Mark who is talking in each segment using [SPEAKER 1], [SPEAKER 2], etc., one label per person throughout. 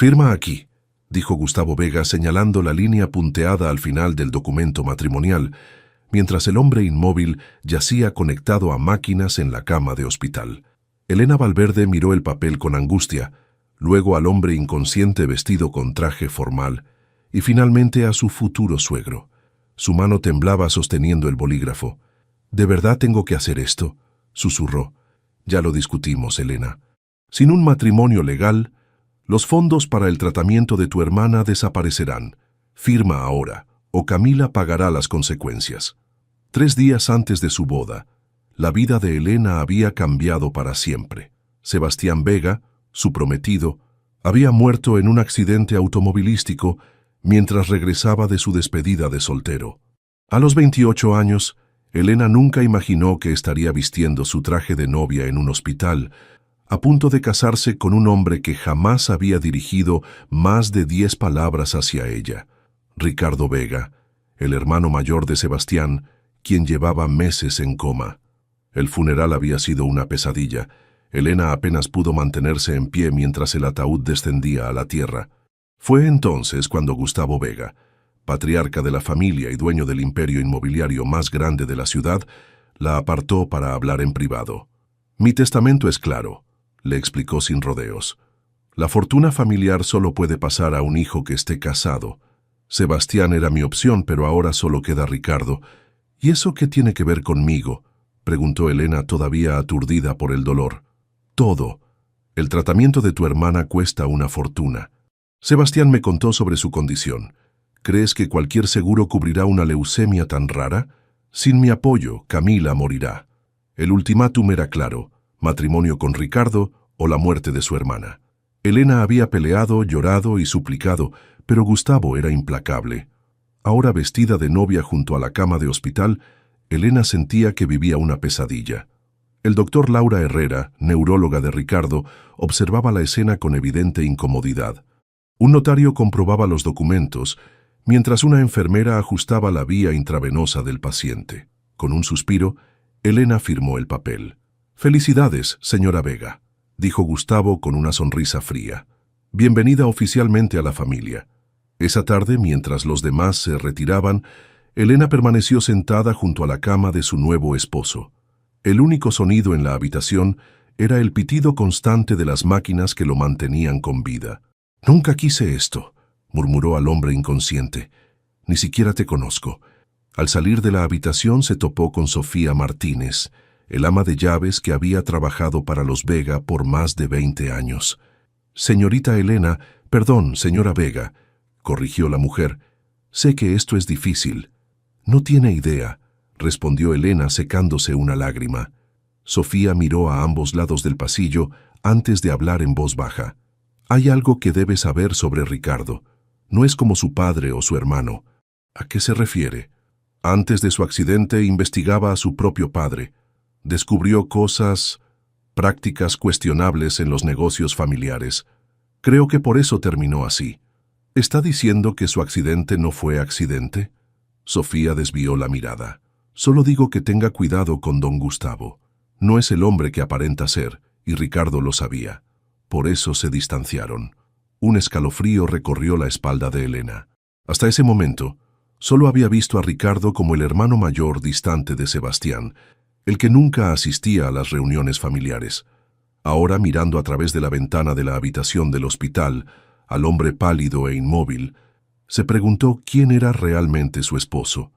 [SPEAKER 1] Firma aquí, dijo Gustavo Vega señalando la línea punteada al final del documento matrimonial, mientras el hombre inmóvil yacía conectado a máquinas en la cama de hospital. Elena Valverde miró el papel con angustia, luego al hombre inconsciente vestido con traje formal y finalmente a su futuro suegro. Su mano temblaba sosteniendo el bolígrafo. «¿De verdad tengo que hacer esto?», susurró. «Ya lo discutimos, Elena. Sin un matrimonio legal, los fondos para el tratamiento de tu hermana desaparecerán. Firma ahora, o Camila pagará las consecuencias». 3 días antes de su boda, la vida de Elena había cambiado para siempre. Sebastián Vega, su prometido, había muerto en un accidente automovilístico mientras regresaba de su despedida de soltero. A los 28 años, Elena nunca imaginó que estaría vistiendo su traje de novia en un hospital, a punto de casarse con un hombre que jamás había dirigido más de 10 palabras hacia ella. Ricardo Vega, el hermano mayor de Sebastián, quien llevaba meses en coma. El funeral había sido una pesadilla. Elena apenas pudo mantenerse en pie mientras el ataúd descendía a la tierra. Fue entonces cuando Gustavo Vega, patriarca de la familia y dueño del imperio inmobiliario más grande de la ciudad, la apartó para hablar en privado. «Mi testamento es claro», le explicó sin rodeos. «La fortuna familiar solo puede pasar a un hijo que esté casado. Sebastián era mi opción, pero ahora solo queda Ricardo. ¿Y eso qué tiene que ver conmigo?», preguntó Elena todavía aturdida por el dolor. «Todo. El tratamiento de tu hermana cuesta una fortuna. Sebastián me contó sobre su condición. ¿Crees que cualquier seguro cubrirá una leucemia tan rara? Sin mi apoyo, Camila morirá. El ultimátum era claro: matrimonio con Ricardo o la muerte de su hermana». Elena había peleado, llorado y suplicado, pero Gustavo era implacable. Ahora vestida de novia junto a la cama de hospital, Elena sentía que vivía una pesadilla. El doctor Laura Herrera, neuróloga de Ricardo, observaba la escena con evidente incomodidad. Un notario comprobaba los documentos, mientras una enfermera ajustaba la vía intravenosa del paciente. Con un suspiro, Elena firmó el papel. «Felicidades, señora Vega», dijo Gustavo con una sonrisa fría. «Bienvenida oficialmente a la familia». Esa tarde, mientras los demás se retiraban, Elena permaneció sentada junto a la cama de su nuevo esposo. El único sonido en la habitación era el pitido constante de las máquinas que lo mantenían con vida. «Nunca quise esto», murmuró al hombre inconsciente. «Ni siquiera te conozco». Al salir de la habitación se topó con Sofía Martínez, el ama de llaves que había trabajado para los Vega por más de 20 años. «Señorita Elena, perdón, señora Vega», corrigió la mujer. «Sé que esto es difícil». «No tiene idea», respondió Elena secándose una lágrima. Sofía miró a ambos lados del pasillo antes de hablar en voz baja. «Hay algo que debe saber sobre Ricardo. No es como su padre o su hermano». «¿A qué se refiere?» «Antes de su accidente investigaba a su propio padre. Descubrió prácticas cuestionables en los negocios familiares. Creo que por eso terminó así». «¿Está diciendo que su accidente no fue accidente?». Sofía desvió la mirada. «Solo digo que tenga cuidado con don Gustavo. No es el hombre que aparenta ser, y Ricardo lo sabía. Por eso se distanciaron». Un escalofrío recorrió la espalda de Elena. Hasta ese momento, solo había visto a Ricardo como el hermano mayor distante de Sebastián, el que nunca asistía a las reuniones familiares. Ahora, mirando a través de la ventana de la habitación del hospital, al hombre pálido e inmóvil, se preguntó quién era realmente su esposo.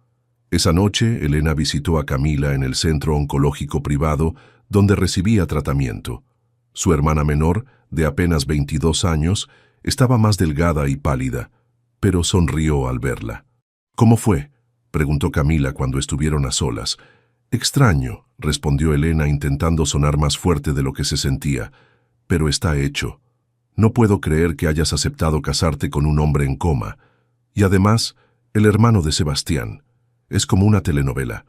[SPEAKER 1] Esa noche, Elena visitó a Camila en el centro oncológico privado donde recibía tratamiento. Su hermana menor, de apenas 22 años, estaba más delgada y pálida, pero sonrió al verla. «¿Cómo fue?», preguntó Camila cuando estuvieron a solas. «Extraño», respondió Elena intentando sonar más fuerte de lo que se sentía, «pero está hecho. No puedo creer que hayas aceptado casarte con un hombre en coma. Y además, el hermano de Sebastián. Es como una telenovela».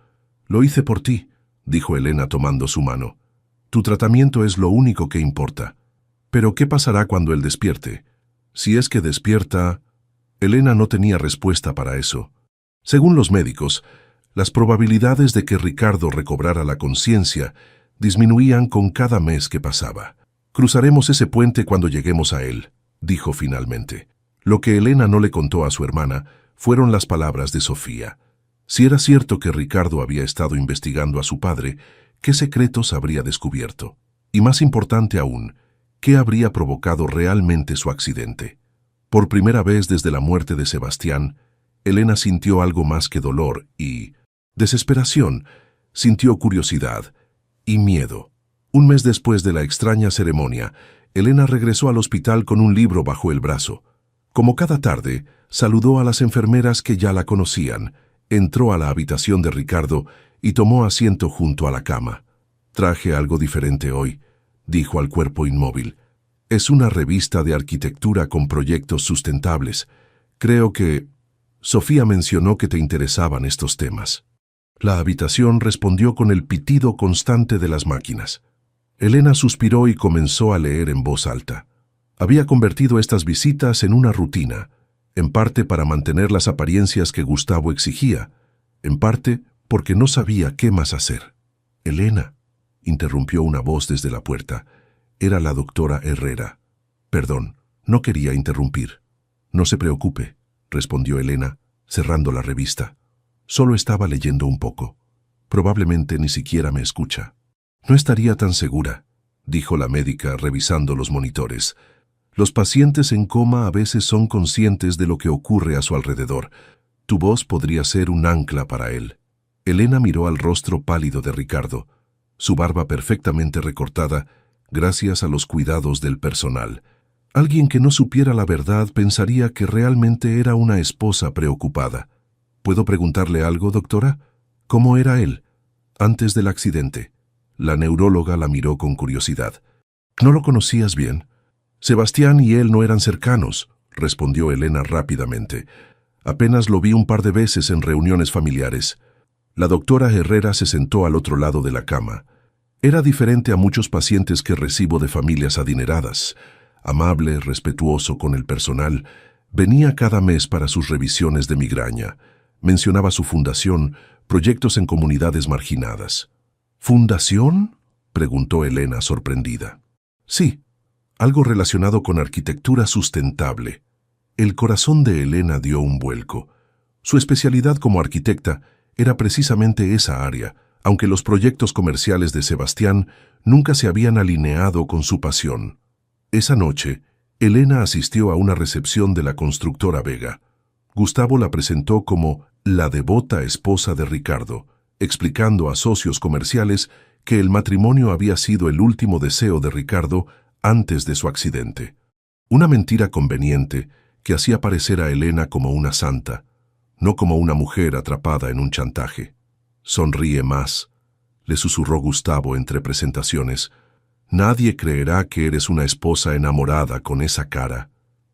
[SPEAKER 1] «Lo hice por ti», dijo Elena tomando su mano. «Tu tratamiento es lo único que importa. Pero ¿qué pasará cuando él despierte? Si es que despierta...». Elena no tenía respuesta para eso. Según los médicos, las probabilidades de que Ricardo recobrara la conciencia disminuían con cada mes que pasaba. «Cruzaremos ese puente cuando lleguemos a él», dijo finalmente. Lo que Elena no le contó a su hermana fueron las palabras de Sofía. Si era cierto que Ricardo había estado investigando a su padre, ¿qué secretos habría descubierto? Y más importante aún, ¿qué habría provocado realmente su accidente? Por primera vez desde la muerte de Sebastián, Elena sintió algo más que dolor y desesperación. Sintió curiosidad y miedo. Un mes después de la extraña ceremonia, Elena regresó al hospital con un libro bajo el brazo. Como cada tarde, saludó a las enfermeras que ya la conocían, entró a la habitación de Ricardo y tomó asiento junto a la cama. «Traje algo diferente hoy», dijo al cuerpo inmóvil. «Es una revista de arquitectura con proyectos sustentables. Creo que Sofía mencionó que te interesaban estos temas». La habitación respondió con el pitido constante de las máquinas. Elena suspiró y comenzó a leer en voz alta. Había convertido estas visitas en una rutina, en parte para mantener las apariencias que Gustavo exigía, en parte porque no sabía qué más hacer. «Elena», interrumpió una voz desde la puerta. Era la doctora Herrera. «Perdón, no quería interrumpir». «No se preocupe», respondió Elena, cerrando la revista. «Solo estaba leyendo un poco. Probablemente ni siquiera me escucha». «No estaría tan segura», dijo la médica revisando los monitores. «Los pacientes en coma a veces son conscientes de lo que ocurre a su alrededor. Tu voz podría ser un ancla para él». Elena miró al rostro pálido de Ricardo, su barba perfectamente recortada, gracias a los cuidados del personal. Alguien que no supiera la verdad pensaría que realmente era una esposa preocupada. «¿Puedo preguntarle algo, doctora? ¿Cómo era él antes del accidente?» La neuróloga la miró con curiosidad. «¿No lo conocías bien?» «Sebastián y él no eran cercanos», respondió Elena rápidamente. «Apenas lo vi un par de veces en reuniones familiares». La doctora Herrera se sentó al otro lado de la cama. Era diferente a muchos pacientes que recibo de familias adineradas. Amable, respetuoso con el personal, venía cada mes para sus revisiones de migraña. Mencionaba su fundación, proyectos en comunidades marginadas. «¿Fundación?», preguntó Elena sorprendida. «Sí, algo relacionado con arquitectura sustentable». El corazón de Elena dio un vuelco. Su especialidad como arquitecta era precisamente esa área, aunque los proyectos comerciales de Sebastián nunca se habían alineado con su pasión. Esa noche, Elena asistió a una recepción de la constructora Vega. Gustavo la presentó como la devota esposa de Ricardo, explicando a socios comerciales que el matrimonio había sido el último deseo de Ricardo antes de su accidente. Una mentira conveniente que hacía parecer a Elena como una santa, no como una mujer atrapada en un chantaje. «Sonríe más», le susurró Gustavo entre presentaciones. «Nadie creerá que eres una esposa enamorada con esa cara».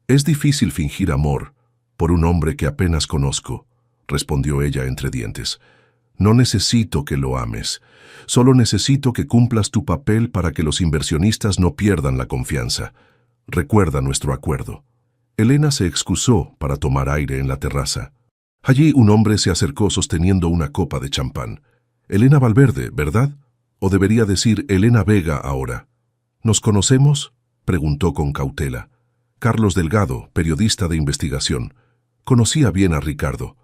[SPEAKER 1] «Es difícil fingir amor por un hombre que apenas conozco», respondió ella entre dientes. «No necesito que lo ames. Solo necesito que cumplas tu papel para que los inversionistas no pierdan la confianza. Recuerda nuestro acuerdo». Elena se excusó para tomar aire en la terraza. Allí un hombre se acercó sosteniendo una copa de champán. «Elena Valverde, ¿verdad? O debería decir Elena Vega ahora». «¿Nos conocemos?», preguntó con cautela. Carlos Delgado, periodista de investigación. Conocía bien a Ricardo.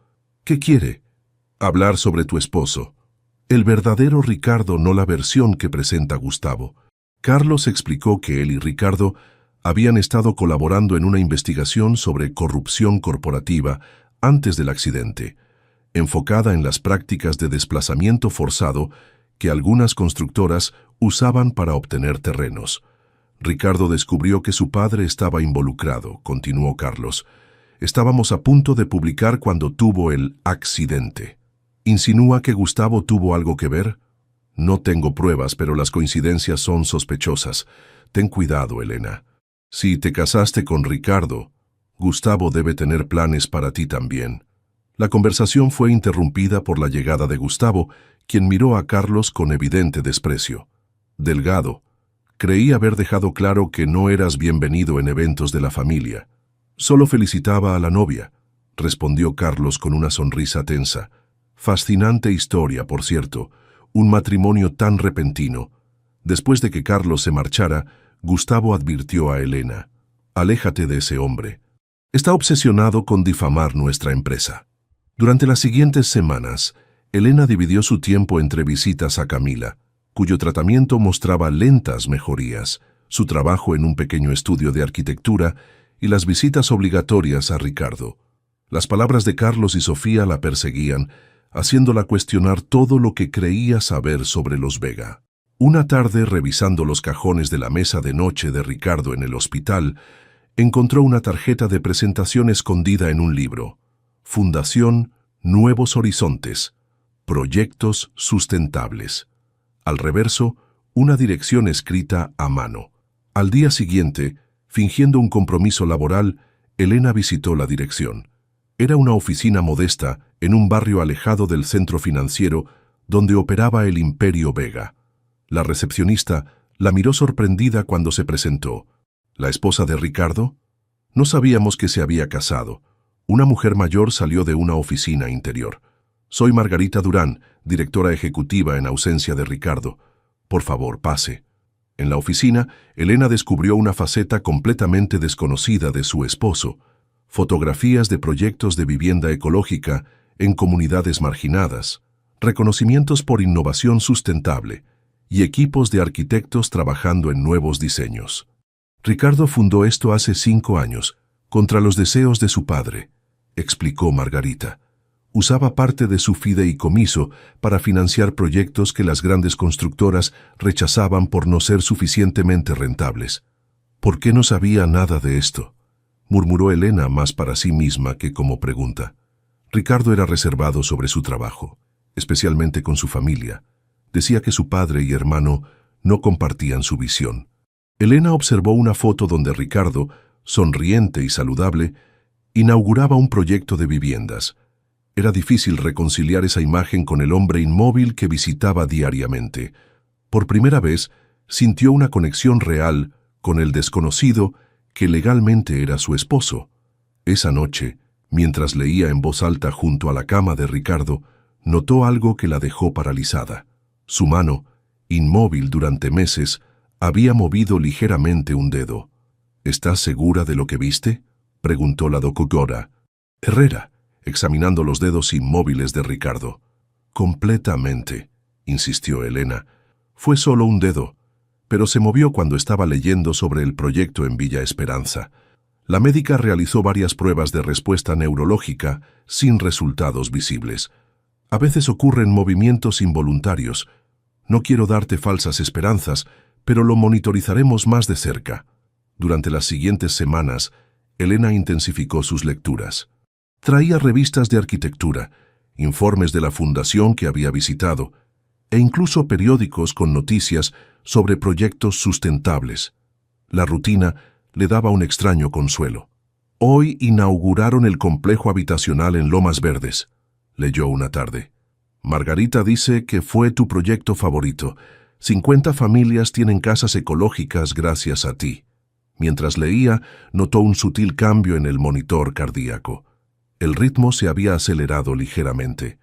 [SPEAKER 1] «¿Qué quiere?» «Hablar sobre tu esposo». El verdadero Ricardo, no la versión que presenta Gustavo. Carlos explicó que él y Ricardo habían estado colaborando en una investigación sobre corrupción corporativa antes del accidente, enfocada en las prácticas de desplazamiento forzado que algunas constructoras usaban para obtener terrenos. Ricardo descubrió que su padre estaba involucrado, continuó Carlos. «Estábamos a punto de publicar cuando tuvo el accidente». «¿Insinúa que Gustavo tuvo algo que ver?» «No tengo pruebas, pero las coincidencias son sospechosas. Ten cuidado, Elena. Si te casaste con Ricardo, Gustavo debe tener planes para ti también». La conversación fue interrumpida por la llegada de Gustavo, quien miró a Carlos con evidente desprecio. «Delgado, creí haber dejado claro que no eras bienvenido en eventos de la familia». «Solo felicitaba a la novia», respondió Carlos con una sonrisa tensa. «Fascinante historia, por cierto, un matrimonio tan repentino». Después de que Carlos se marchara, Gustavo advirtió a Elena. Aléjate de ese hombre. Está obsesionado con difamar nuestra empresa. Durante las siguientes semanas, Elena dividió su tiempo entre visitas a Camila, cuyo tratamiento mostraba lentas mejorías, su trabajo en un pequeño estudio de arquitectura y las visitas obligatorias a Ricardo. Las palabras de Carlos y Sofía la perseguían, haciéndola cuestionar todo lo que creía saber sobre los Vega. Una tarde, revisando los cajones de la mesa de noche de Ricardo en el hospital, encontró una tarjeta de presentación escondida en un libro. Fundación Nuevos Horizontes. Proyectos sustentables. Al reverso, una dirección escrita a mano. Al día siguiente, fingiendo un compromiso laboral, Elena visitó la dirección. Era una oficina modesta en un barrio alejado del centro financiero donde operaba el Imperio Vega. La recepcionista la miró sorprendida cuando se presentó. ¿La esposa de Ricardo? No sabíamos que se había casado. Una mujer mayor salió de una oficina interior. Soy Margarita Durán, directora ejecutiva en ausencia de Ricardo. Por favor, pase. En la oficina, Elena descubrió una faceta completamente desconocida de su esposo. Fotografías de proyectos de vivienda ecológica en comunidades marginadas, reconocimientos por innovación sustentable y equipos de arquitectos trabajando en nuevos diseños. Ricardo fundó esto hace 5 años, contra los deseos de su padre, explicó Margarita. Usaba parte de su fideicomiso para financiar proyectos que las grandes constructoras rechazaban por no ser suficientemente rentables. ¿Por qué no sabía nada de esto?, murmuró Elena más para sí misma que como pregunta. Ricardo era reservado sobre su trabajo, especialmente con su familia. Decía que su padre y hermano no compartían su visión. Elena observó una foto donde Ricardo, sonriente y saludable, inauguraba un proyecto de viviendas. Era difícil reconciliar esa imagen con el hombre inmóvil que visitaba diariamente. Por primera vez, sintió una conexión real con el desconocido que legalmente era su esposo. Esa noche, mientras leía en voz alta junto a la cama de Ricardo, notó algo que la dejó paralizada. Su mano, inmóvil durante meses, había movido ligeramente un dedo. ¿Estás segura de lo que viste?, preguntó la doctora Herrera, examinando los dedos inmóviles de Ricardo. Completamente, insistió Elena. Fue solo un dedo, pero se movió cuando estaba leyendo sobre el proyecto en Villa Esperanza. La médica realizó varias pruebas de respuesta neurológica sin resultados visibles. A veces ocurren movimientos involuntarios. No quiero darte falsas esperanzas, pero lo monitorizaremos más de cerca. Durante las siguientes semanas, Elena intensificó sus lecturas. Traía revistas de arquitectura, informes de la fundación que había visitado, e incluso periódicos con noticias sobre proyectos sustentables. La rutina le daba un extraño consuelo. Hoy inauguraron el complejo habitacional en Lomas Verdes, leyó una tarde. Margarita dice que fue tu proyecto favorito. 50 familias tienen casas ecológicas gracias a ti. Mientras leía, notó un sutil cambio en el monitor cardíaco. El ritmo se había acelerado ligeramente.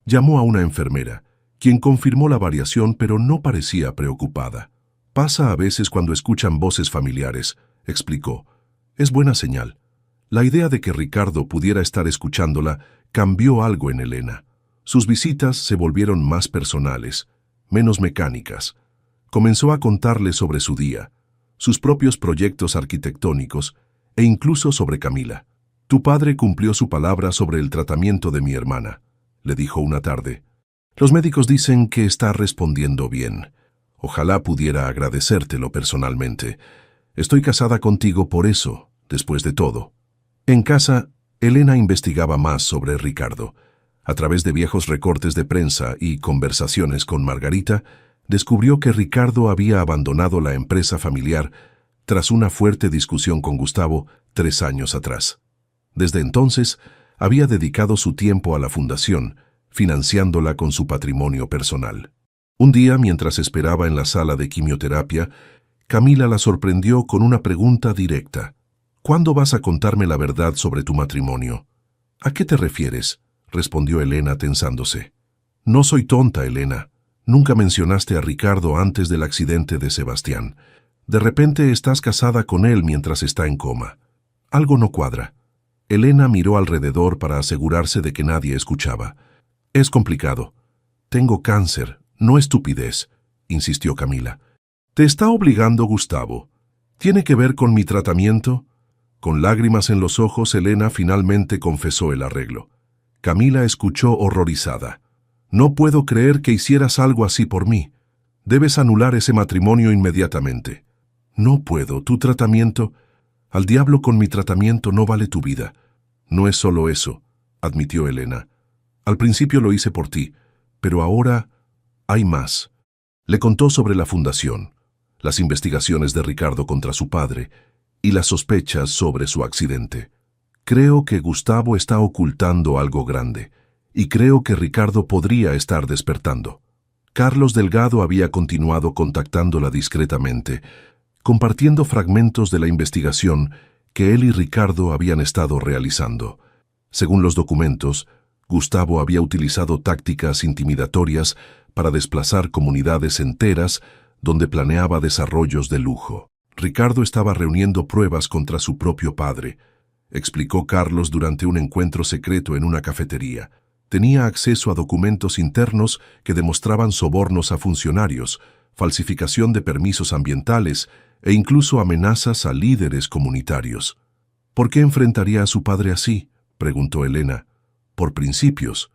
[SPEAKER 1] Llamó a una enfermera, quien confirmó la variación pero no parecía preocupada. Pasa a veces cuando escuchan voces familiares, explicó. Es buena señal. La idea de que Ricardo pudiera estar escuchándola cambió algo en Elena. Sus visitas se volvieron más personales, menos mecánicas. Comenzó a contarle sobre su día, sus propios proyectos arquitectónicos e incluso sobre Camila. Tu padre cumplió su palabra sobre el tratamiento de mi hermana, le dijo una tarde. Los médicos dicen que está respondiendo bien. Ojalá pudiera agradecértelo personalmente. Estoy casada contigo por eso, después de todo. En casa, Elena investigaba más sobre Ricardo. A través de viejos recortes de prensa y conversaciones con Margarita, descubrió que Ricardo había abandonado la empresa familiar tras una fuerte discusión con Gustavo 3 años atrás. Desde entonces, había dedicado su tiempo a la fundación, financiándola con su patrimonio personal. Un día, mientras esperaba en la sala de quimioterapia, Camila la sorprendió con una pregunta directa. ¿Cuándo vas a contarme la verdad sobre tu matrimonio? ¿A qué te refieres?, respondió Elena tensándose. No soy tonta, Elena. Nunca mencionaste a Ricardo antes del accidente de Sebastián. De repente estás casada con él mientras está en coma. Algo no cuadra. Elena miró alrededor para asegurarse de que nadie escuchaba. Es complicado. Tengo cáncer, no estupidez, insistió Camila. Te está obligando Gustavo. ¿Tiene que ver con mi tratamiento? Con lágrimas en los ojos, Elena finalmente confesó el arreglo. Camila escuchó horrorizada. No puedo creer que hicieras algo así por mí. Debes anular ese matrimonio inmediatamente. No puedo, tu tratamiento... Al diablo con mi tratamiento, no vale tu vida. No es solo eso, admitió Elena. Al principio lo hice por ti, pero ahora hay más. Le contó sobre la fundación, las investigaciones de Ricardo contra su padre y las sospechas sobre su accidente. Creo que Gustavo está ocultando algo grande, y creo que Ricardo podría estar despertando. Carlos Delgado había continuado contactándola discretamente, compartiendo fragmentos de la investigación que él y Ricardo habían estado realizando. Según los documentos, Gustavo había utilizado tácticas intimidatorias para desplazar comunidades enteras donde planeaba desarrollos de lujo. Ricardo estaba reuniendo pruebas contra su propio padre, explicó Carlos durante un encuentro secreto en una cafetería. Tenía acceso a documentos internos que demostraban sobornos a funcionarios, falsificación de permisos ambientales e incluso amenazas a líderes comunitarios. ¿Por qué enfrentaría a su padre así?, preguntó Elena. Por principios.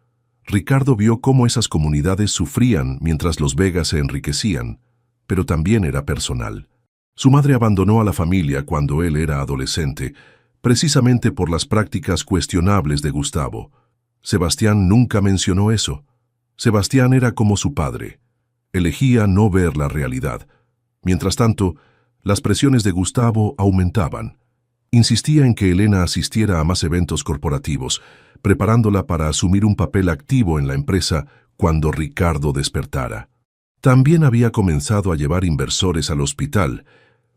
[SPEAKER 1] Ricardo vio cómo esas comunidades sufrían mientras los Vegas se enriquecían, pero también era personal. Su madre abandonó a la familia cuando él era adolescente, precisamente por las prácticas cuestionables de Gustavo. Sebastián nunca mencionó eso. Sebastián era como su padre. Elegía no ver la realidad. Mientras tanto, las presiones de Gustavo aumentaban. Insistía en que Elena asistiera a más eventos corporativos, preparándola para asumir un papel activo en la empresa cuando Ricardo despertara. También había comenzado a llevar inversores al hospital,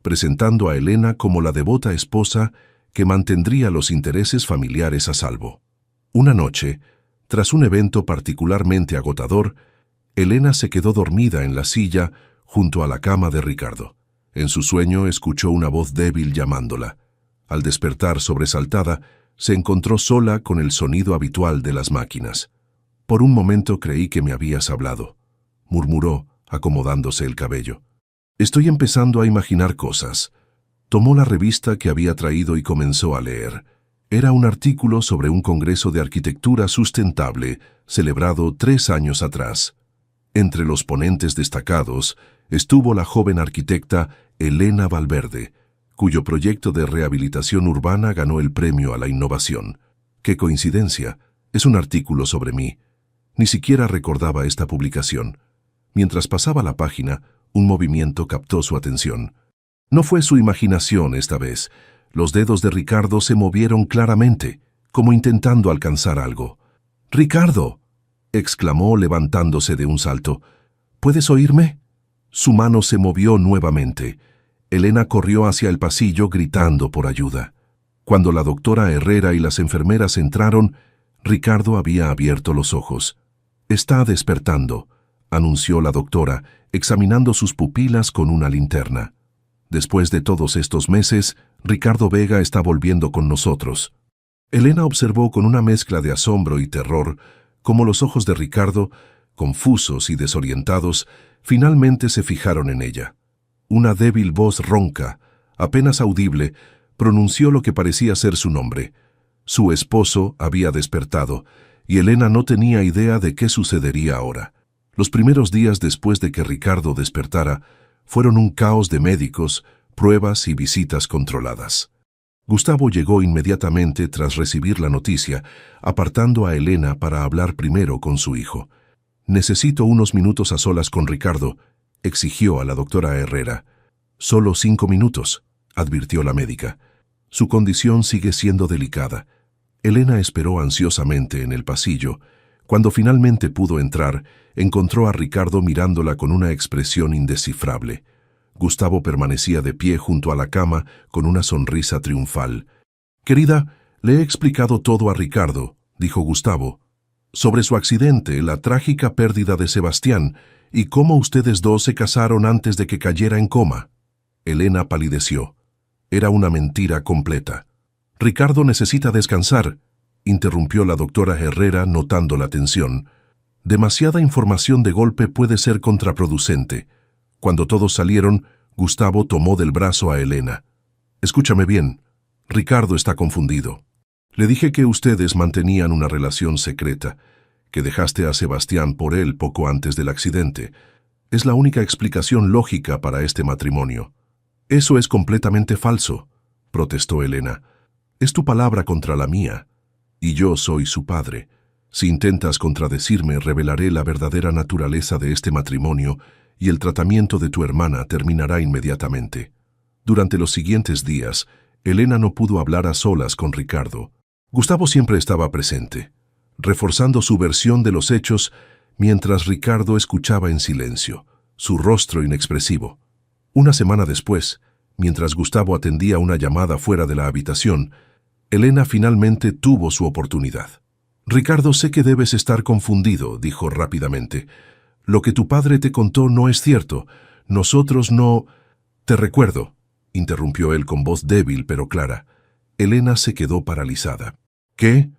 [SPEAKER 1] presentando a Elena como la devota esposa que mantendría los intereses familiares a salvo. Una noche, tras un evento particularmente agotador, Elena se quedó dormida en la silla junto a la cama de Ricardo. En su sueño escuchó una voz débil llamándola. Al despertar sobresaltada, se encontró sola con el sonido habitual de las máquinas. Por un momento creí que me habías hablado, murmuró, acomodándose el cabello. Estoy empezando a imaginar cosas. Tomó la revista que había traído y comenzó a leer. Era un artículo sobre un congreso de arquitectura sustentable celebrado 3 años atrás. Entre los ponentes destacados estuvo la joven arquitecta Elena Valverde, cuyo proyecto de rehabilitación urbana ganó el premio a la innovación. ¡Qué coincidencia! Es un artículo sobre mí. Ni siquiera recordaba esta publicación. Mientras pasaba la página, un movimiento captó su atención. No fue su imaginación esta vez. Los dedos de Ricardo se movieron claramente, como intentando alcanzar algo. ¡Ricardo!, exclamó levantándose de un salto. ¿Puedes oírme? Su mano se movió nuevamente. Elena corrió hacia el pasillo gritando por ayuda. Cuando la doctora Herrera y las enfermeras entraron, Ricardo había abierto los ojos. «Está despertando», anunció la doctora, examinando sus pupilas con una linterna. «Después de todos estos meses, Ricardo Vega está volviendo con nosotros». Elena observó con una mezcla de asombro y terror cómo los ojos de Ricardo, confusos y desorientados, finalmente se fijaron en ella. Una débil voz ronca, apenas audible, pronunció lo que parecía ser su nombre. Su esposo había despertado, y Elena no tenía idea de qué sucedería ahora. Los primeros días después de que Ricardo despertara fueron un caos de médicos, pruebas y visitas controladas. Gustavo llegó inmediatamente tras recibir la noticia, apartando a Elena para hablar primero con su hijo. «Necesito unos minutos a solas con Ricardo», exigió a la doctora Herrera. «Solo 5 minutos», advirtió la médica. «Su condición sigue siendo delicada». Elena esperó ansiosamente en el pasillo. Cuando finalmente pudo entrar, encontró a Ricardo mirándola con una expresión indescifrable. Gustavo permanecía de pie junto a la cama con una sonrisa triunfal. «Querida, le he explicado todo a Ricardo», dijo Gustavo, «sobre su accidente, la trágica pérdida de Sebastián y cómo ustedes dos se casaron antes de que cayera en coma». Elena palideció. Era una mentira completa. Ricardo necesita descansar, interrumpió la doctora Herrera notando la tensión. Demasiada información de golpe puede ser contraproducente. Cuando todos salieron, Gustavo tomó del brazo a Elena. Escúchame bien, Ricardo está confundido. Le dije que ustedes mantenían una relación secreta, que dejaste a Sebastián por él poco antes del accidente. Es la única explicación lógica para este matrimonio. Eso es completamente falso, protestó Elena. Es tu palabra contra la mía, y yo soy su padre. Si intentas contradecirme, revelaré la verdadera naturaleza de este matrimonio y el tratamiento de tu hermana terminará inmediatamente. Durante los siguientes días, Elena no pudo hablar a solas con Ricardo. Gustavo siempre estaba presente, reforzando su versión de los hechos mientras Ricardo escuchaba en silencio, su rostro inexpresivo. Una semana después, mientras Gustavo atendía una llamada fuera de la habitación, Elena finalmente tuvo su oportunidad. «Ricardo, sé que debes estar confundido», dijo rápidamente. «Lo que tu padre te contó no es cierto. Nosotros no...» «Te recuerdo», interrumpió él con voz débil pero clara. Elena se quedó paralizada. «¿Qué?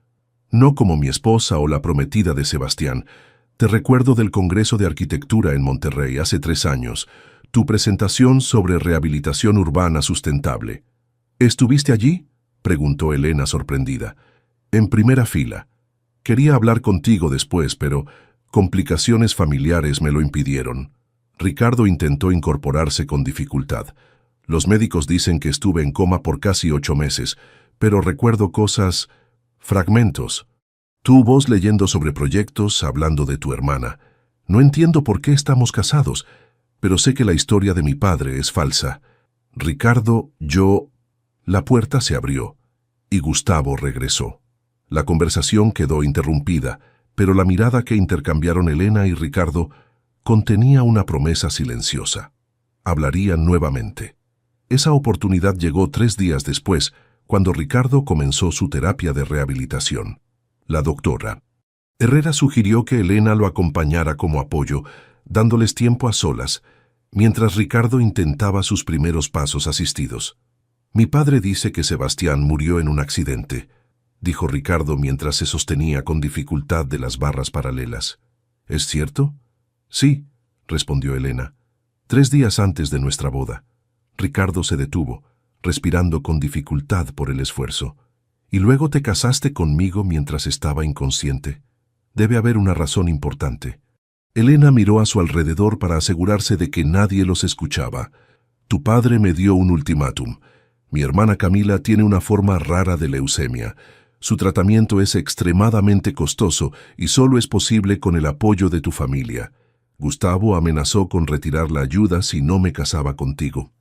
[SPEAKER 1] No como mi esposa o la prometida de Sebastián. Te recuerdo del Congreso de Arquitectura en Monterrey hace 3 años, tu presentación sobre rehabilitación urbana sustentable». «¿Estuviste allí?», preguntó Elena sorprendida. «En primera fila. Quería hablar contigo después, pero complicaciones familiares me lo impidieron». Ricardo intentó incorporarse con dificultad. «Los médicos dicen que estuve en coma por casi 8 meses, pero recuerdo cosas, fragmentos. Tu voz leyendo sobre proyectos, hablando de tu hermana. No entiendo por qué estamos casados, pero sé que la historia de mi padre es falsa. Ricardo, yo...» La puerta se abrió, y Gustavo regresó. La conversación quedó interrumpida, pero la mirada que intercambiaron Elena y Ricardo contenía una promesa silenciosa. Hablarían nuevamente. Esa oportunidad llegó 3 días después, cuando Ricardo comenzó su terapia de rehabilitación. La doctora Herrera sugirió que Elena lo acompañara como apoyo, dándoles tiempo a solas, mientras Ricardo intentaba sus primeros pasos asistidos. «Mi padre dice que Sebastián murió en un accidente», dijo Ricardo mientras se sostenía con dificultad de las barras paralelas. «¿Es cierto?» «Sí», respondió Elena. 3 días antes de nuestra boda». Ricardo se detuvo, respirando con dificultad por el esfuerzo. «¿Y luego te casaste conmigo mientras estaba inconsciente? Debe haber una razón importante». Elena miró a su alrededor para asegurarse de que nadie los escuchaba. «Tu padre me dio un ultimátum. Mi hermana Camila tiene una forma rara de leucemia. Su tratamiento es extremadamente costoso y solo es posible con el apoyo de tu familia. Gustavo amenazó con retirar la ayuda si no me casaba contigo».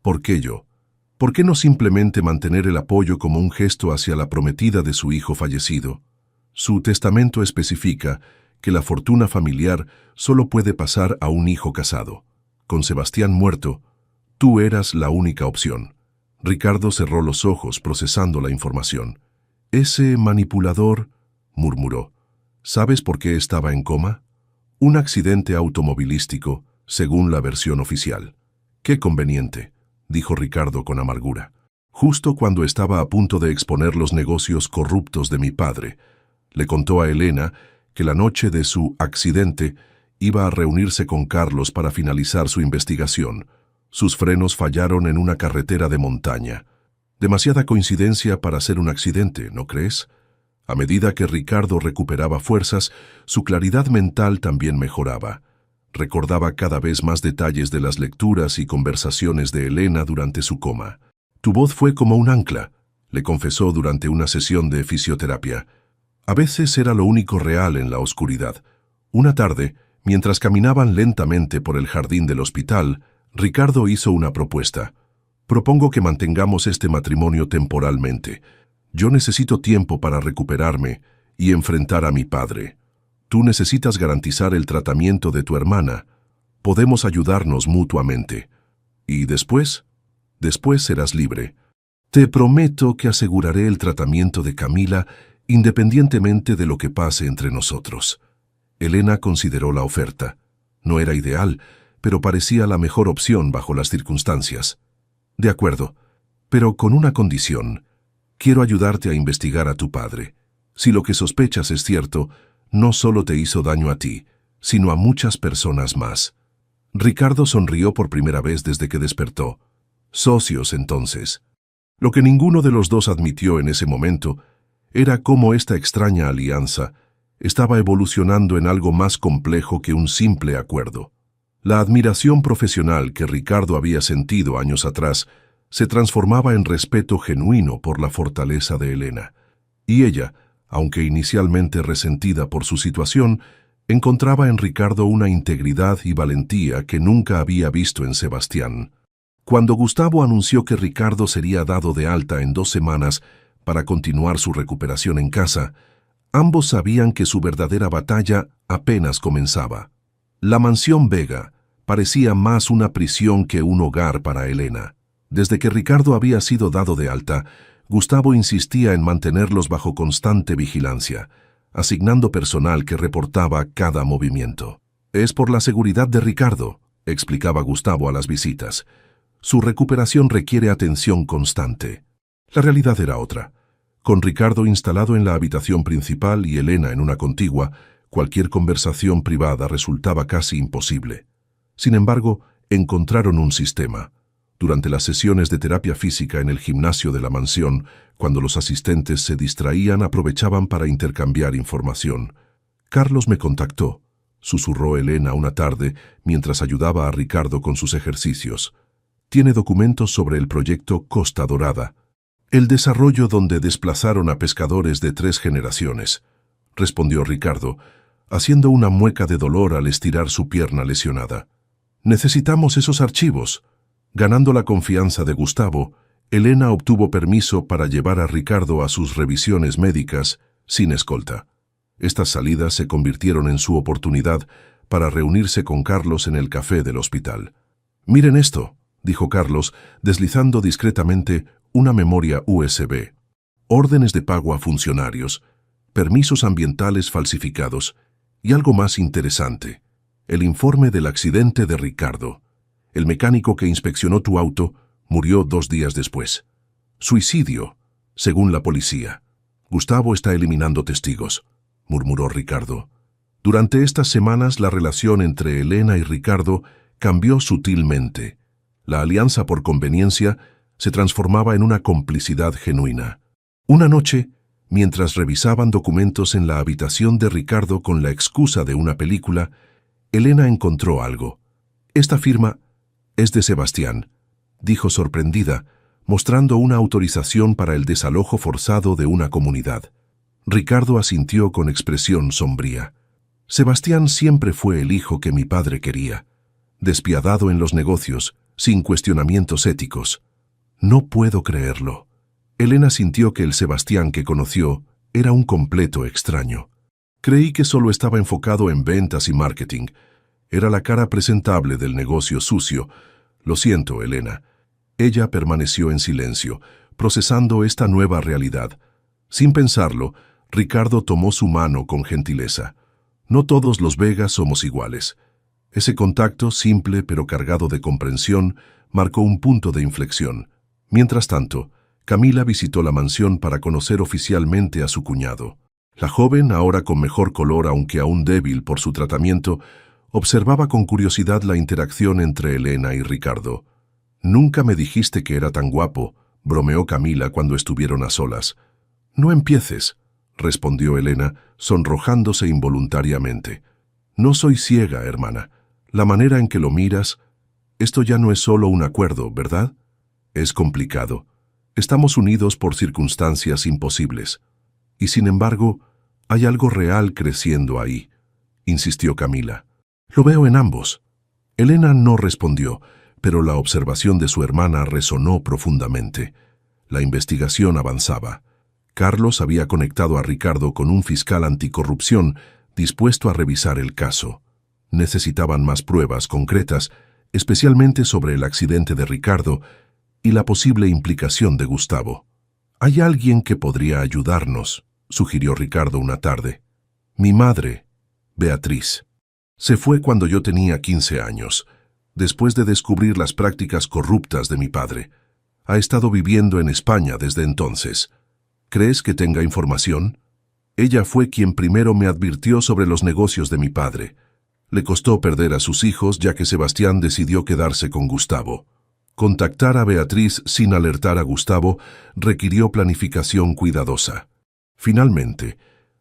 [SPEAKER 1] «¿Por qué yo? ¿Por qué no simplemente mantener el apoyo como un gesto hacia la prometida de su hijo fallecido? Su testamento especifica que la fortuna familiar solo puede pasar a un hijo casado. Con Sebastián muerto, tú eras la única opción». Ricardo cerró los ojos procesando la información. «Ese manipulador», murmuró. «¿Sabes por qué estaba en coma? Un accidente automovilístico, según la versión oficial». «Qué conveniente», dijo Ricardo con amargura. «Justo cuando estaba a punto de exponer los negocios corruptos de mi padre». Le contó a Elena que la noche de su accidente iba a reunirse con Carlos para finalizar su investigación. Sus frenos fallaron en una carretera de montaña. Demasiada coincidencia para ser un accidente, ¿no crees? A medida que Ricardo recuperaba fuerzas, su claridad mental también mejoraba. Recordaba cada vez más detalles de las lecturas y conversaciones de Elena durante su coma. «Tu voz fue como un ancla», le confesó durante una sesión de fisioterapia. A veces era lo único real en la oscuridad. Una tarde, mientras caminaban lentamente por el jardín del hospital, Ricardo hizo una propuesta. «Propongo que mantengamos este matrimonio temporalmente. Yo necesito tiempo para recuperarme y enfrentar a mi padre. Tú necesitas garantizar el tratamiento de tu hermana. Podemos ayudarnos mutuamente. Y después serás libre. Te prometo que aseguraré el tratamiento de Camila independientemente de lo que pase entre nosotros». Elena consideró la oferta. No era ideal, pero parecía la mejor opción bajo las circunstancias. De acuerdo, pero con una condición. Quiero ayudarte a investigar a tu padre. Si lo que sospechas es cierto, no solo te hizo daño a ti, sino a muchas personas más. Ricardo sonrió por primera vez desde que despertó. Socios, entonces. Lo que ninguno de los dos admitió en ese momento era cómo esta extraña alianza estaba evolucionando en algo más complejo que un simple acuerdo. La admiración profesional que Ricardo había sentido años atrás se transformaba en respeto genuino por la fortaleza de Elena. Y ella, aunque inicialmente resentida por su situación, encontraba en Ricardo una integridad y valentía que nunca había visto en Sebastián. Cuando Gustavo anunció que Ricardo sería dado de alta en 2 semanas para continuar su recuperación en casa, ambos sabían que su verdadera batalla apenas comenzaba. La mansión Vega parecía más una prisión que un hogar para Elena. Desde que Ricardo había sido dado de alta, Gustavo insistía en mantenerlos bajo constante vigilancia, asignando personal que reportaba cada movimiento. «Es por la seguridad de Ricardo», explicaba Gustavo a las visitas. «Su recuperación requiere atención constante». La realidad era otra. Con Ricardo instalado en la habitación principal y Elena en una contigua, cualquier conversación privada resultaba casi imposible. Sin embargo, encontraron un sistema. Durante las sesiones de terapia física en el gimnasio de la mansión, cuando los asistentes se distraían, aprovechaban para intercambiar información. «Carlos me contactó», susurró Elena una tarde mientras ayudaba a Ricardo con sus ejercicios. «Tiene documentos sobre el proyecto Costa Dorada, el desarrollo donde desplazaron a pescadores de 3 generaciones», respondió Ricardo, haciendo una mueca de dolor al estirar su pierna lesionada. «Necesitamos esos archivos». Ganando la confianza de Gustavo, Elena obtuvo permiso para llevar a Ricardo a sus revisiones médicas sin escolta. Estas salidas se convirtieron en su oportunidad para reunirse con Carlos en el café del hospital. «Miren esto», dijo Carlos, deslizando discretamente una memoria USB. «Órdenes de pago a funcionarios, permisos ambientales falsificados y algo más interesante, el informe del accidente de Ricardo. El mecánico que inspeccionó tu auto murió 2 días después. Suicidio, según la policía. Gustavo está eliminando testigos», murmuró Ricardo. Durante estas semanas la relación entre Elena y Ricardo cambió sutilmente. La alianza por conveniencia se transformaba en una complicidad genuina. Una noche, mientras revisaban documentos en la habitación de Ricardo con la excusa de una película, Elena encontró algo. «Esta firma es de Sebastián», dijo sorprendida, mostrando una autorización para el desalojo forzado de una comunidad. Ricardo asintió con expresión sombría. «Sebastián siempre fue el hijo que mi padre quería, despiadado en los negocios, sin cuestionamientos éticos. No puedo creerlo». Elena sintió que el Sebastián que conoció era un completo extraño. «Creí que solo estaba enfocado en ventas y marketing. Era la cara presentable del negocio sucio. Lo siento, Elena». Ella permaneció en silencio, procesando esta nueva realidad. Sin pensarlo, Ricardo tomó su mano con gentileza. «No todos los Vegas somos iguales». Ese contacto, simple pero cargado de comprensión, marcó un punto de inflexión. Mientras tanto, Camila visitó la mansión para conocer oficialmente a su cuñado. La joven, ahora con mejor color aunque aún débil por su tratamiento, observaba con curiosidad la interacción entre Elena y Ricardo. «Nunca me dijiste que era tan guapo», bromeó Camila cuando estuvieron a solas. «No empieces», respondió Elena, sonrojándose involuntariamente. «No soy ciega, hermana. La manera en que lo miras, esto ya no es solo un acuerdo, ¿verdad? Es complicado. Estamos unidos por circunstancias imposibles. Y sin embargo, hay algo real creciendo ahí», insistió Camila. «Lo veo en ambos». Elena no respondió, pero la observación de su hermana resonó profundamente. La investigación avanzaba. Carlos había conectado a Ricardo con un fiscal anticorrupción dispuesto a revisar el caso. Necesitaban más pruebas concretas, especialmente sobre el accidente de Ricardo y la posible implicación de Gustavo. «Hay alguien que podría ayudarnos», sugirió Ricardo una tarde. «Mi madre, Beatriz. Se fue cuando yo tenía 15 años, después de descubrir las prácticas corruptas de mi padre. Ha estado viviendo en España desde entonces. ¿Crees que tenga información? Ella fue quien primero me advirtió sobre los negocios de mi padre. Le costó perder a sus hijos ya que Sebastián decidió quedarse con Gustavo. Contactar a Beatriz sin alertar a Gustavo requirió planificación cuidadosa. Finalmente,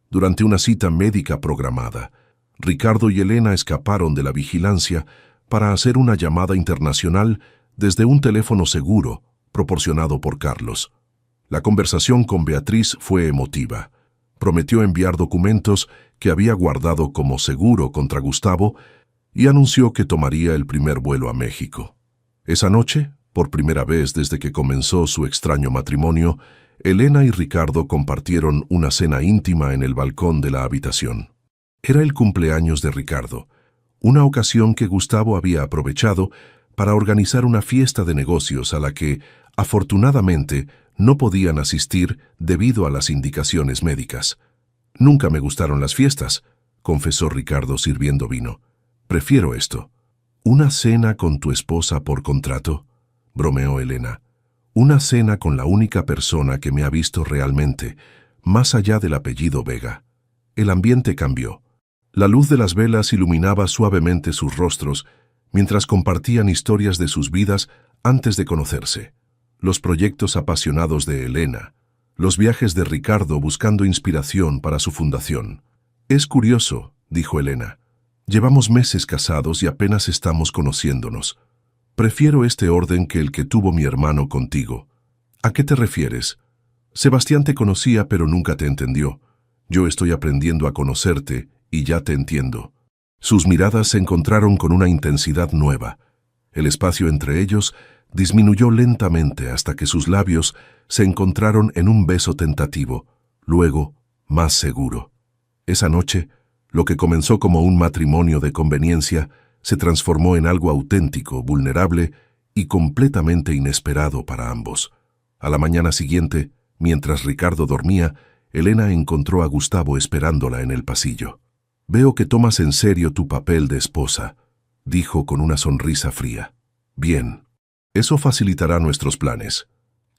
[SPEAKER 1] durante una cita médica programada, Ricardo y Elena escaparon de la vigilancia para hacer una llamada internacional desde un teléfono seguro proporcionado por Carlos. La conversación con Beatriz fue emotiva. Prometió enviar documentos que había guardado como seguro contra Gustavo y anunció que tomaría el primer vuelo a México. Esa noche, por primera vez desde que comenzó su extraño matrimonio, Elena y Ricardo compartieron una cena íntima en el balcón de la habitación. Era el cumpleaños de Ricardo, una ocasión que Gustavo había aprovechado para organizar una fiesta de negocios a la que, afortunadamente, no podían asistir debido a las indicaciones médicas. «Nunca me gustaron las fiestas», confesó Ricardo sirviendo vino. «Prefiero esto». «¿Una cena con tu esposa por contrato?», bromeó Elena. «Una cena con la única persona que me ha visto realmente, más allá del apellido Vega». El ambiente cambió. La luz de las velas iluminaba suavemente sus rostros, mientras compartían historias de sus vidas antes de conocerse. Los proyectos apasionados de Elena, los viajes de Ricardo buscando inspiración para su fundación. «Es curioso», dijo Elena. «Llevamos meses casados y apenas estamos conociéndonos. Prefiero este orden que el que tuvo mi hermano contigo». «¿A qué te refieres?» «Sebastián te conocía pero nunca te entendió. Yo estoy aprendiendo a conocerte y ya te entiendo». Sus miradas se encontraron con una intensidad nueva. El espacio entre ellos disminuyó lentamente hasta que sus labios se encontraron en un beso tentativo, luego más seguro. Esa noche, lo que comenzó como un matrimonio de conveniencia se transformó en algo auténtico, vulnerable y completamente inesperado para ambos. A la mañana siguiente, mientras Ricardo dormía, Elena encontró a Gustavo esperándola en el pasillo. «Veo que tomas en serio tu papel de esposa», dijo con una sonrisa fría. «Bien. Eso facilitará nuestros planes».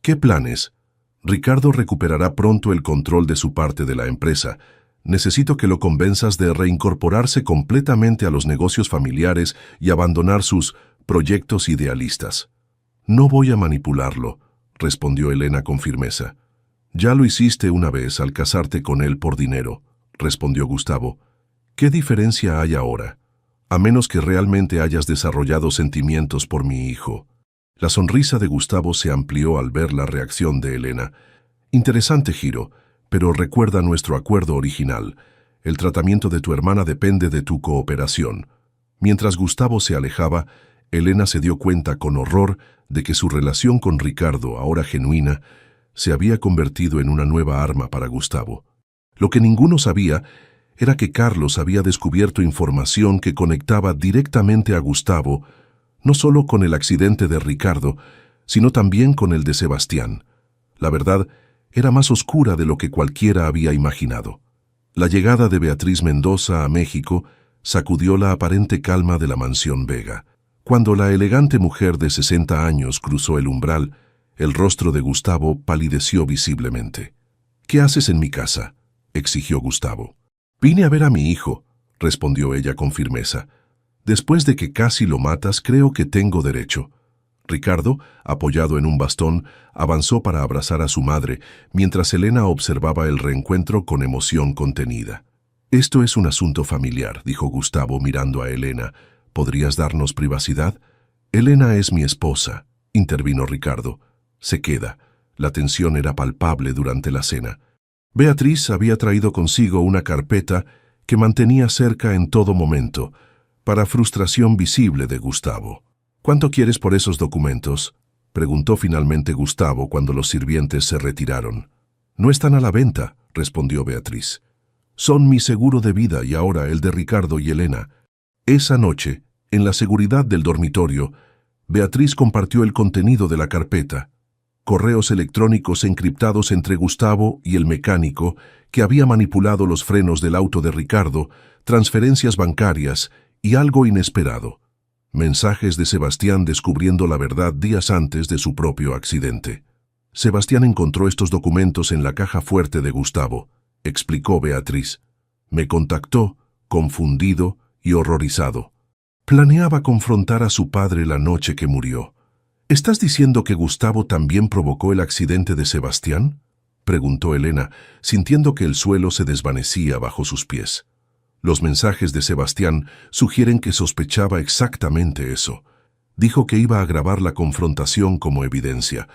[SPEAKER 1] «¿Qué planes?» «Ricardo recuperará pronto el control de su parte de la empresa. Necesito que lo convenzas de reincorporarse completamente a los negocios familiares y abandonar sus proyectos idealistas». «No voy a manipularlo», respondió Elena con firmeza. «Ya lo hiciste una vez al casarte con él por dinero», respondió Gustavo. «¿Qué diferencia hay ahora? A menos que realmente hayas desarrollado sentimientos por mi hijo». La sonrisa de Gustavo se amplió al ver la reacción de Elena. «Interesante giro, pero recuerda nuestro acuerdo original. El tratamiento de tu hermana depende de tu cooperación». Mientras Gustavo se alejaba, Elena se dio cuenta con horror de que su relación con Ricardo, ahora genuina, se había convertido en una nueva arma para Gustavo. Lo que ninguno sabía era que Carlos había descubierto información que conectaba directamente a Gustavo, no solo con el accidente de Ricardo, sino también con el de Sebastián. La verdad era más oscura de lo que cualquiera había imaginado. La llegada de Beatriz Mendoza a México sacudió la aparente calma de la mansión Vega. Cuando la elegante mujer de 60 años cruzó el umbral, el rostro de Gustavo palideció visiblemente. «¿Qué haces en mi casa?», exigió Gustavo. «Vine a ver a mi hijo», respondió ella con firmeza. «Después de que casi lo matas, creo que tengo derecho». Ricardo, apoyado en un bastón, avanzó para abrazar a su madre, mientras Elena observaba el reencuentro con emoción contenida. «Esto es un asunto familiar», dijo Gustavo mirando a Elena. «¿Podrías darnos privacidad?» «Elena es mi esposa», intervino Ricardo. «Se queda». La tensión era palpable durante la cena. Beatriz había traído consigo una carpeta que mantenía cerca en todo momento, para frustración visible de Gustavo. «¿Cuánto quieres por esos documentos?», preguntó finalmente Gustavo cuando los sirvientes se retiraron. «No están a la venta», respondió Beatriz. «Son mi seguro de vida y ahora el de Ricardo y Elena». Esa noche, en la seguridad del dormitorio, Beatriz compartió el contenido de la carpeta. Correos electrónicos encriptados entre Gustavo y el mecánico que había manipulado los frenos del auto de Ricardo, transferencias bancarias y algo inesperado. Mensajes de Sebastián descubriendo la verdad días antes de su propio accidente. Sebastián encontró estos documentos en la caja fuerte de Gustavo, explicó Beatriz. Me contactó, confundido y horrorizado. Planeaba confrontar a su padre la noche que murió. ¿Estás diciendo que Gustavo también provocó el accidente de Sebastián?, preguntó Elena, sintiendo que el suelo se desvanecía bajo sus pies. Los mensajes de Sebastián sugieren que sospechaba exactamente eso. Dijo que iba a grabar la confrontación como evidencia.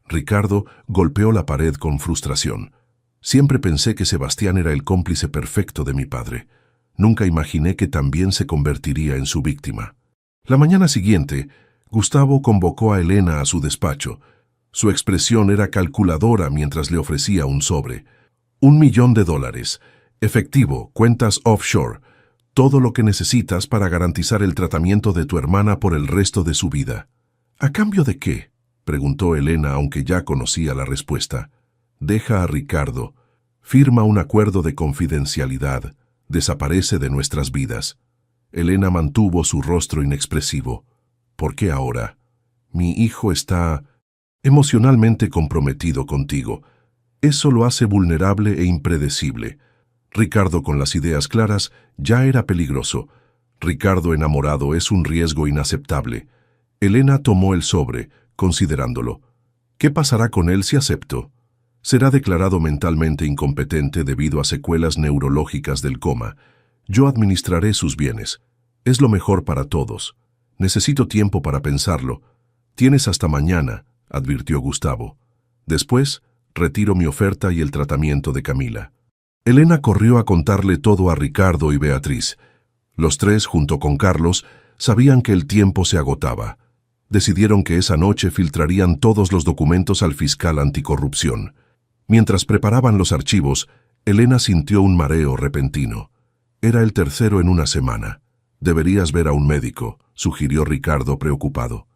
[SPEAKER 1] Ricardo golpeó la pared con frustración. Siempre pensé que Sebastián era el cómplice perfecto de mi padre. Nunca imaginé que también se convertiría en su víctima. La mañana siguiente, Gustavo convocó a Elena a su despacho. Su expresión era calculadora mientras le ofrecía un sobre. $1 millón, efectivo, cuentas offshore, todo lo que necesitas para garantizar el tratamiento de tu hermana por el resto de su vida. ¿A cambio de qué?, preguntó Elena, aunque ya conocía la respuesta. Deja a Ricardo, firma un acuerdo de confidencialidad, desaparece de nuestras vidas. Elena mantuvo su rostro inexpresivo. ¿Por qué ahora? Mi hijo está emocionalmente comprometido contigo. Eso lo hace vulnerable e impredecible. Ricardo con las ideas claras ya era peligroso. Ricardo enamorado es un riesgo inaceptable. Elena tomó el sobre, considerándolo. ¿Qué pasará con él si acepto? Será declarado mentalmente incompetente debido a secuelas neurológicas del coma. Yo administraré sus bienes. Es lo mejor para todos. Necesito tiempo para pensarlo. Tienes hasta mañana, advirtió Gustavo. Después, retiro mi oferta y el tratamiento de Camila. Elena corrió a contarle todo a Ricardo y Beatriz. Los tres, junto con Carlos, sabían que el tiempo se agotaba. Decidieron que esa noche filtrarían todos los documentos al fiscal anticorrupción. Mientras preparaban los archivos, Elena sintió un mareo repentino. Era el tercero en una semana. Deberías ver a un médico, sugirió Ricardo preocupado.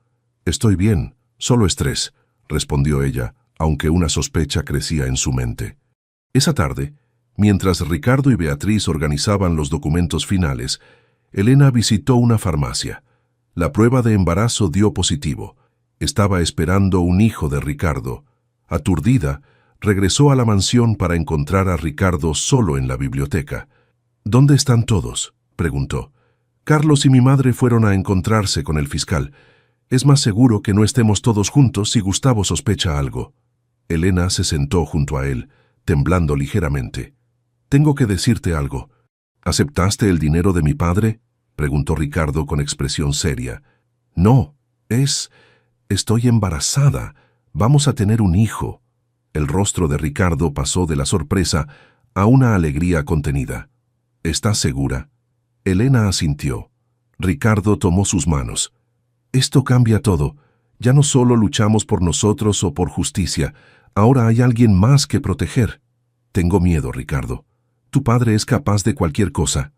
[SPEAKER 1] Estoy bien, solo estrés, respondió ella, aunque una sospecha crecía en su mente. Esa tarde, mientras Ricardo y Beatriz organizaban los documentos finales, Elena visitó una farmacia. La prueba de embarazo dio positivo. Estaba esperando un hijo de Ricardo. Aturdida, regresó a la mansión para encontrar a Ricardo solo en la biblioteca. ¿Dónde están todos?, preguntó. Carlos y mi madre fueron a encontrarse con el fiscal. Es más seguro que no estemos todos juntos si Gustavo sospecha algo. Elena se sentó junto a él, temblando ligeramente. Tengo que decirte algo. ¿Aceptaste el dinero de mi padre?, preguntó Ricardo con expresión seria. No, estoy embarazada. Vamos a tener un hijo. El rostro de Ricardo pasó de la sorpresa a una alegría contenida. ¿Estás segura? Elena asintió. Ricardo tomó sus manos. Esto cambia todo. Ya no solo luchamos por nosotros o por justicia, ahora hay alguien más que proteger. Tengo miedo, Ricardo. Tu padre es capaz de cualquier cosa.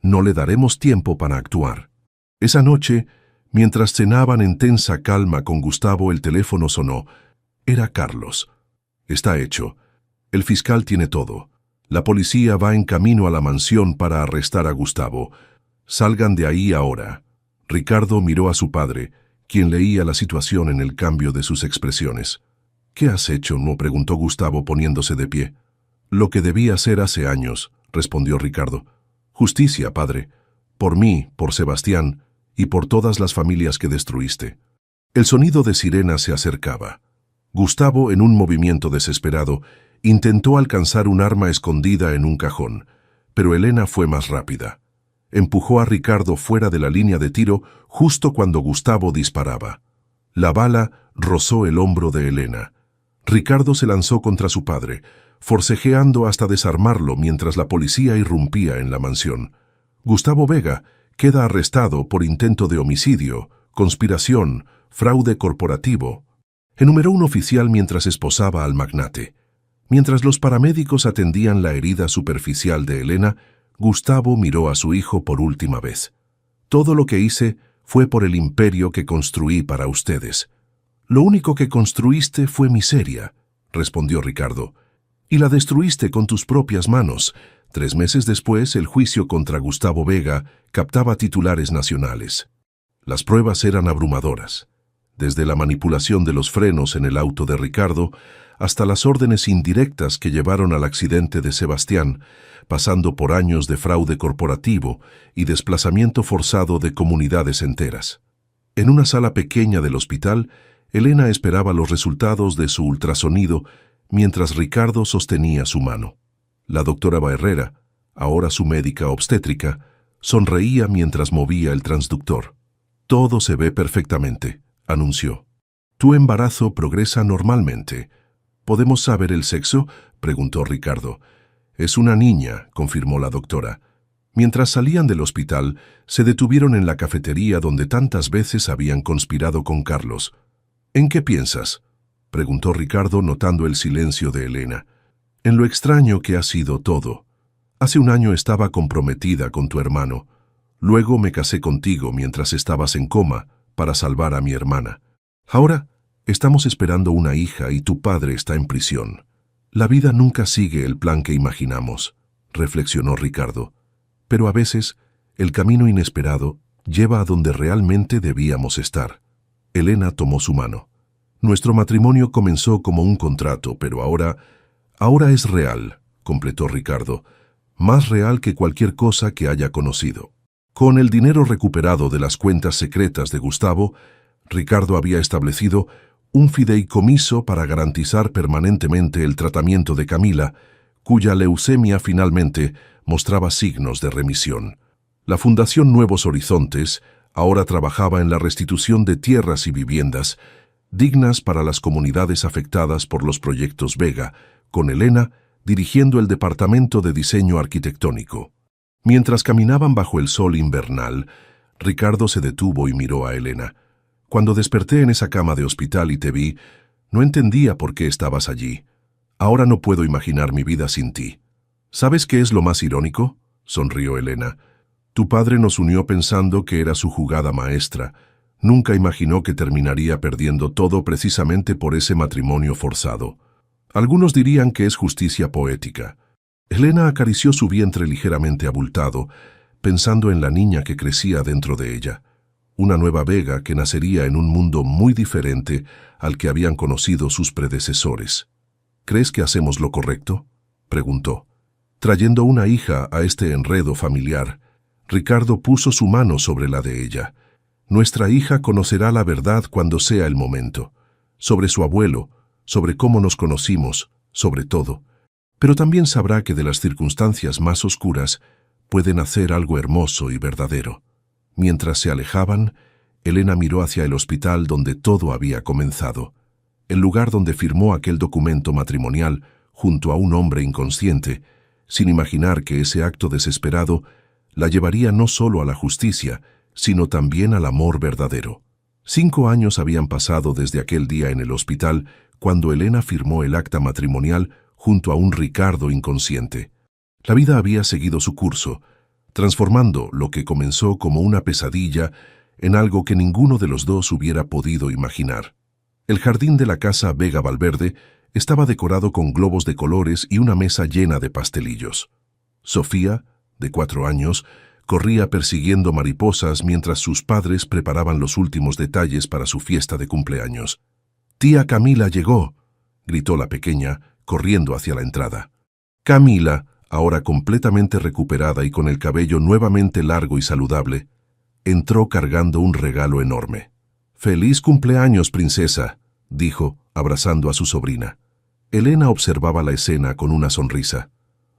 [SPEAKER 1] No le daremos tiempo para actuar. Esa noche, mientras cenaban en tensa calma con Gustavo, el teléfono sonó. Era Carlos. Está hecho. El fiscal tiene todo. La policía va en camino a la mansión para arrestar a Gustavo. Salgan de ahí ahora. Ricardo miró a su padre, quien leía la situación en el cambio de sus expresiones. ¿Qué has hecho?, no preguntó Gustavo poniéndose de pie. Lo que debí hacer hace años, respondió Ricardo. Justicia, padre. Por mí, por Sebastián y por todas las familias que destruiste. El sonido de sirena se acercaba. Gustavo, en un movimiento desesperado, intentó alcanzar un arma escondida en un cajón, pero Elena fue más rápida. Empujó a Ricardo fuera de la línea de tiro justo cuando Gustavo disparaba. La bala rozó el hombro de Elena. Ricardo se lanzó contra su padre, forcejeando hasta desarmarlo mientras la policía irrumpía en la mansión. Gustavo Vega queda arrestado por intento de homicidio, conspiración, fraude corporativo, enumeró un oficial mientras esposaba al magnate. Mientras los paramédicos atendían la herida superficial de Elena, Gustavo miró a su hijo por última vez. Todo lo que hice fue por el imperio que construí para ustedes. Lo único que construiste fue miseria, respondió Ricardo, y la destruiste con tus propias manos. 3 meses después, el juicio contra Gustavo Vega captaba titulares nacionales. Las pruebas eran abrumadoras, desde la manipulación de los frenos en el auto de Ricardo hasta las órdenes indirectas que llevaron al accidente de Sebastián, pasando por años de fraude corporativo y desplazamiento forzado de comunidades enteras. En una sala pequeña del hospital, Elena esperaba los resultados de su ultrasonido mientras Ricardo sostenía su mano. La doctora Herrera, ahora su médica obstétrica, sonreía mientras movía el transductor. «Todo se ve perfectamente», anunció. «Tu embarazo progresa normalmente». «¿Podemos saber el sexo?», preguntó Ricardo. «Es una niña», confirmó la doctora. Mientras salían del hospital, se detuvieron en la cafetería donde tantas veces habían conspirado con Carlos. «¿En qué piensas?», preguntó Ricardo notando el silencio de Elena. «En lo extraño que ha sido todo. Hace un año estaba comprometida con tu hermano. Luego me casé contigo mientras estabas en coma para salvar a mi hermana. Ahora estamos esperando una hija y tu padre está en prisión. La vida nunca sigue el plan que imaginamos», reflexionó Ricardo. «Pero a veces el camino inesperado lleva a donde realmente debíamos estar». Elena tomó su mano. «Nuestro matrimonio comenzó como un contrato, pero ahora es real», completó Ricardo. «Más real que cualquier cosa que haya conocido». Con el dinero recuperado de las cuentas secretas de Gustavo, Ricardo había establecido un fideicomiso para garantizar permanentemente el tratamiento de Camila, cuya leucemia finalmente mostraba signos de remisión. La Fundación Nuevos Horizontes ahora trabajaba en la restitución de tierras y viviendas dignas para las comunidades afectadas por los proyectos Vega, con Elena dirigiendo el departamento de diseño arquitectónico. Mientras caminaban bajo el sol invernal, Ricardo se detuvo y miró a Elena. «Cuando desperté en esa cama de hospital y te vi, no entendía por qué estabas allí. Ahora no puedo imaginar mi vida sin ti». «¿Sabes qué es lo más irónico?», sonrió Elena. «Tu padre nos unió pensando que era su jugada maestra. Nunca imaginó que terminaría perdiendo todo precisamente por ese matrimonio forzado. Algunos dirían que es justicia poética». Elena acarició su vientre ligeramente abultado, pensando en la niña que crecía dentro de ella. Una nueva Vega que nacería en un mundo muy diferente al que habían conocido sus predecesores. «¿Crees que hacemos lo correcto?», preguntó. Trayendo una hija a este enredo familiar, Ricardo puso su mano sobre la de ella. «Nuestra hija conocerá la verdad cuando sea el momento. Sobre su abuelo, sobre cómo nos conocimos, sobre todo. Pero también sabrá que de las circunstancias más oscuras puede nacer algo hermoso y verdadero». Mientras se alejaban, Elena miró hacia el hospital donde todo había comenzado, el lugar donde firmó aquel documento matrimonial junto a un hombre inconsciente, sin imaginar que ese acto desesperado la llevaría no solo a la justicia, sino también al amor verdadero. 5 años habían pasado desde aquel día en el hospital cuando Elena firmó el acta matrimonial junto a un Ricardo inconsciente. La vida había seguido su curso, transformando lo que comenzó como una pesadilla en algo que ninguno de los dos hubiera podido imaginar. El jardín de la casa Vega Valverde estaba decorado con globos de colores y una mesa llena de pastelillos. Sofía, de 4 años, corría persiguiendo mariposas mientras sus padres preparaban los últimos detalles para su fiesta de cumpleaños. «Tía Camila llegó», gritó la pequeña, corriendo hacia la entrada. Camila, ahora completamente recuperada y con el cabello nuevamente largo y saludable, entró cargando un regalo enorme. «¡Feliz cumpleaños, princesa!», dijo, abrazando a su sobrina. Elena observaba la escena con una sonrisa.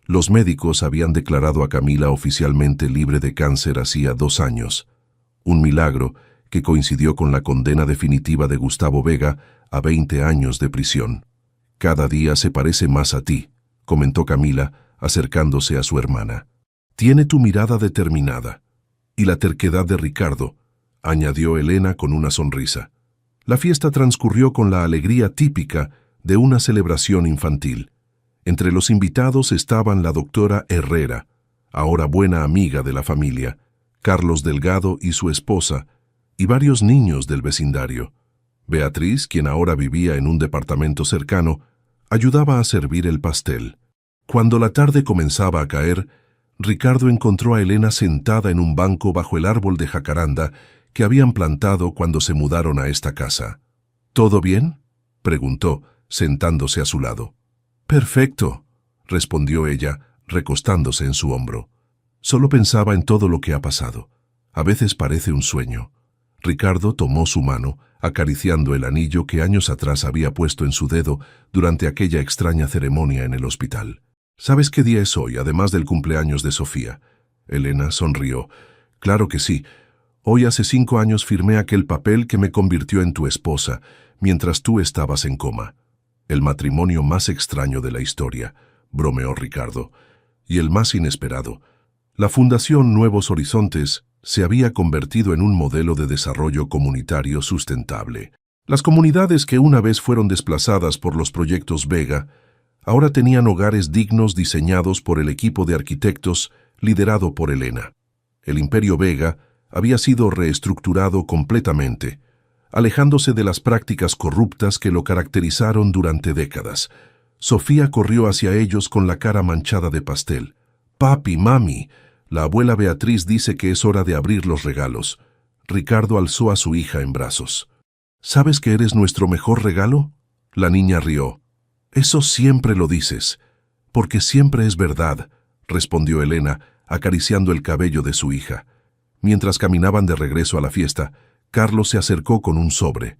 [SPEAKER 1] Los médicos habían declarado a Camila oficialmente libre de cáncer hacía 2 años. Un milagro que coincidió con la condena definitiva de Gustavo Vega a 20 años de prisión. «Cada día se parece más a ti», comentó Camila, acercándose a su hermana. «Tiene tu mirada determinada. Y la terquedad de Ricardo», añadió Elena con una sonrisa. La fiesta transcurrió con la alegría típica de una celebración infantil. Entre los invitados estaban la doctora Herrera, ahora buena amiga de la familia, Carlos Delgado y su esposa, y varios niños del vecindario. Beatriz, quien ahora vivía en un departamento cercano, ayudaba a servir el pastel. Cuando la tarde comenzaba a caer, Ricardo encontró a Elena sentada en un banco bajo el árbol de jacaranda que habían plantado cuando se mudaron a esta casa. ¿Todo bien?, preguntó, sentándose a su lado. Perfecto, respondió ella, recostándose en su hombro. Solo pensaba en todo lo que ha pasado. A veces parece un sueño. Ricardo tomó su mano, acariciando el anillo que años atrás había puesto en su dedo durante aquella extraña ceremonia en el hospital. ¿Sabes qué día es hoy, además del cumpleaños de Sofía? Elena sonrió. Claro que sí. Hoy hace 5 años firmé aquel papel que me convirtió en tu esposa, mientras tú estabas en coma. El matrimonio más extraño de la historia, bromeó Ricardo, y el más inesperado. La Fundación Nuevos Horizontes se había convertido en un modelo de desarrollo comunitario sustentable. Las comunidades que una vez fueron desplazadas por los proyectos Vega, ahora tenían hogares dignos diseñados por el equipo de arquitectos liderado por Elena. El Imperio Vega había sido reestructurado completamente, alejándose de las prácticas corruptas que lo caracterizaron durante décadas. Sofía corrió hacia ellos con la cara manchada de pastel. «Papi, mami, la abuela Beatriz dice que es hora de abrir los regalos». Ricardo alzó a su hija en brazos. «¿Sabes que eres nuestro mejor regalo?». La niña rió. «Eso siempre lo dices, porque siempre es verdad», respondió Elena, acariciando el cabello de su hija. Mientras caminaban de regreso a la fiesta, Carlos se acercó con un sobre.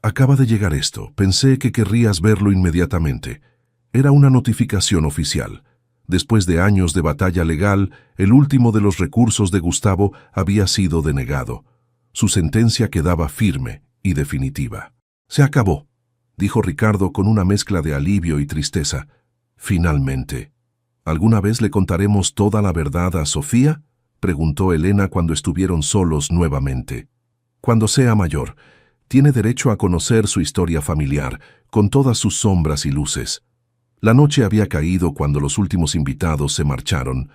[SPEAKER 1] «Acaba de llegar esto. Pensé que querrías verlo inmediatamente». Era una notificación oficial. Después de años de batalla legal, el último de los recursos de Gustavo había sido denegado. Su sentencia quedaba firme y definitiva. «Se acabó», dijo Ricardo con una mezcla de alivio y tristeza. «Finalmente». «¿Alguna vez le contaremos toda la verdad a Sofía?», preguntó Elena cuando estuvieron solos nuevamente. «Cuando sea mayor, tiene derecho a conocer su historia familiar, con todas sus sombras y luces». La noche había caído cuando los últimos invitados se marcharon.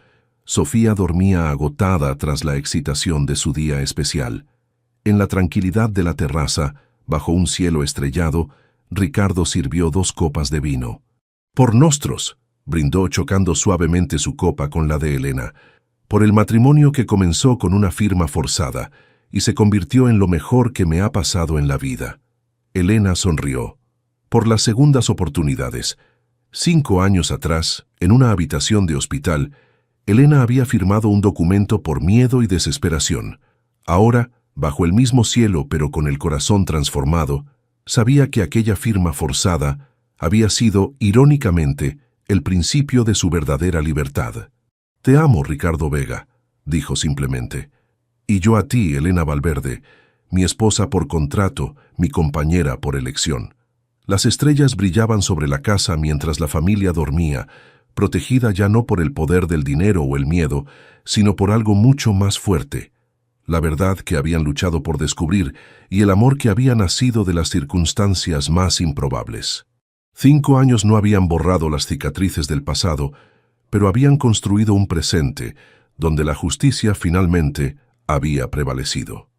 [SPEAKER 1] Sofía dormía agotada tras la excitación de su día especial. En la tranquilidad de la terraza, bajo un cielo estrellado, Ricardo sirvió 2 copas de vino. «Por nostros», brindó chocando suavemente su copa con la de Elena, «por el matrimonio que comenzó con una firma forzada y se convirtió en lo mejor que me ha pasado en la vida». Elena sonrió. «Por las segundas oportunidades». 5 años atrás, en una habitación de hospital, Elena había firmado un documento por miedo y desesperación. Ahora, bajo el mismo cielo pero con el corazón transformado, sabía que aquella firma forzada había sido, irónicamente, el principio de su verdadera libertad. «Te amo, Ricardo Vega», dijo simplemente. «Y yo a ti, Elena Valverde, mi esposa por contrato, mi compañera por elección». Las estrellas brillaban sobre la casa mientras la familia dormía, protegida ya no por el poder del dinero o el miedo, sino por algo mucho más fuerte, la verdad que habían luchado por descubrir y el amor que había nacido de las circunstancias más improbables. 5 años no habían borrado las cicatrices del pasado, pero habían construido un presente donde la justicia finalmente había prevalecido.